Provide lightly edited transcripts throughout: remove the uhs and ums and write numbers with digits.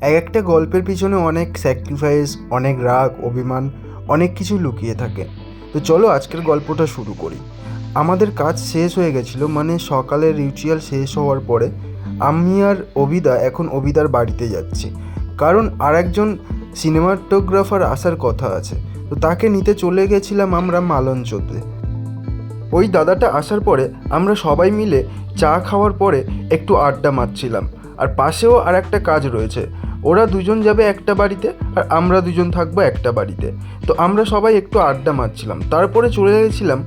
এক একটা গল্পের পিছনে অনেক স্যাক্রিফাইস, অনেক রাগ, অভিমান, অনেক কিছু লুকিয়ে থাকে। তো চলো আজকের গল্পটা শুরু করি। আমাদের কাজ শেষ হয়ে গেছিলো, মানে সকালের রিচুয়াল শেষ হওয়ার পরে আমি আর অভিদা এখন অভিদার বাড়িতে যাচ্ছি, কারণ আর একজন সিনেমাটোগ্রাফার আসার কথা আছে। তো তাকে নিতে চলে গেছিলাম আমরা মালঞ্চতে। ওই দাদাটা আসার পরে আমরা সবাই মিলে চা খাওয়ার পরে একটু আড্ডা মারছিলাম। আর পাশেও আর একটা কাজ রয়েছে, ওরা দুজন যাবে একটা বাড়িতে আর আমরা দুজন থাকবো একটা বাড়িতে। তো আমরা সবাই একটু আড্ডা মারছিলাম, তারপরে চলে গেছিলাম।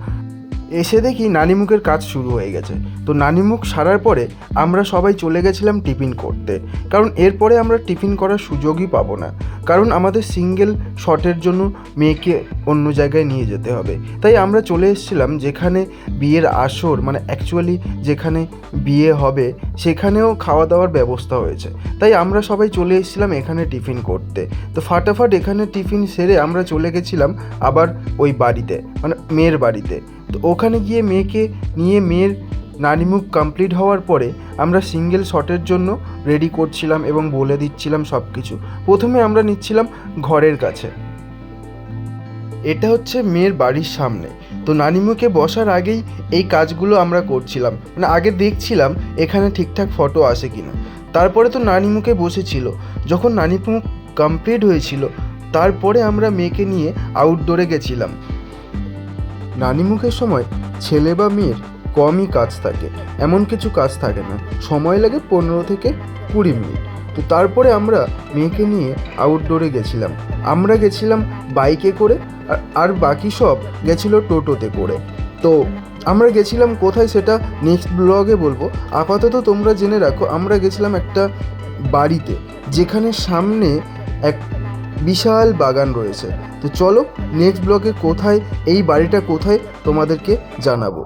এসে দেখি নানিমুখের কাজ শুরু হয়ে গেছে। তো নানিমুখ সারার পরে আমরা সবাই চলে গেছিলাম টিফিন করতে, কারণ এরপরে আমরা টিফিন করার সুযোগই পাবো না, কারণ আমাদের সিঙ্গেল শটের জন্য মেয়েকে অন্য জায়গায় নিয়ে যেতে হবে। তাই আমরা চলে এসেছিলাম যেখানে বিয়ের আসর, মানে অ্যাকচুয়ালি যেখানে বিয়ে হবে সেখানেও খাওয়া দাওয়ার ব্যবস্থা হয়েছে। তাই আমরা সবাই চলে এসেছিলাম এখানে টিফিন করতে। তো ফাটাফাট এখানে টিফিন সেরে আমরা চলে গেছিলাম আবার ওই বাড়িতে, মানে মেয়ের বাড়িতে। তো ওখানে গিয়ে মেয়েকে নিয়ে মেয়ের নানিমুখ কমপ্লিট হওয়ার পরে আমরা সিঙ্গেল শটের জন্য রেডি করছিলাম এবং বলে দিচ্ছিলাম সব কিছু। প্রথমে আমরা নিচ্ছিলাম ঘরের কাছে, এটা হচ্ছে মেয়ের বাড়ির সামনে। তো নানিমুখে বসার আগেই এই কাজগুলো আমরা করছিলাম, মানে আগে দেখছিলাম এখানে ঠিকঠাক ফটো আসে কিনা। তারপরে তো নানিমুখে বসেছিল। যখন নানিমুখ কমপ্লিট হয়েছিল তারপরে আমরা মেয়েকে নিয়ে আউটডোরে গেছিলাম। নানিমুখের সময় ছেলে বা মেয়ের কমই কাজ থাকে, এমন কিছু কাজ থাকে না, সময় লাগে 15 থেকে 20 মিনিট। তো তারপরে আমরা মেয়েকে নিয়ে আউটডোরে গেছিলাম। আমরা গেছিলাম বাইকে করে, আর বাকি সব গেছিলো টোটোতে করে। তো আমরা গেছিলাম কোথায় সেটা নেক্সট ব্লগে বলবো। আপাতত তোমরা জেনে রাখো আমরা গেছিলাম একটা বাড়িতে, যেখানে সামনে এক বিশাল বাগান রয়েছে। তো চলো নেক্সট ব্লগে কোথায়, এই বাড়িটা কোথায় তোমাদেরকে জানাবো।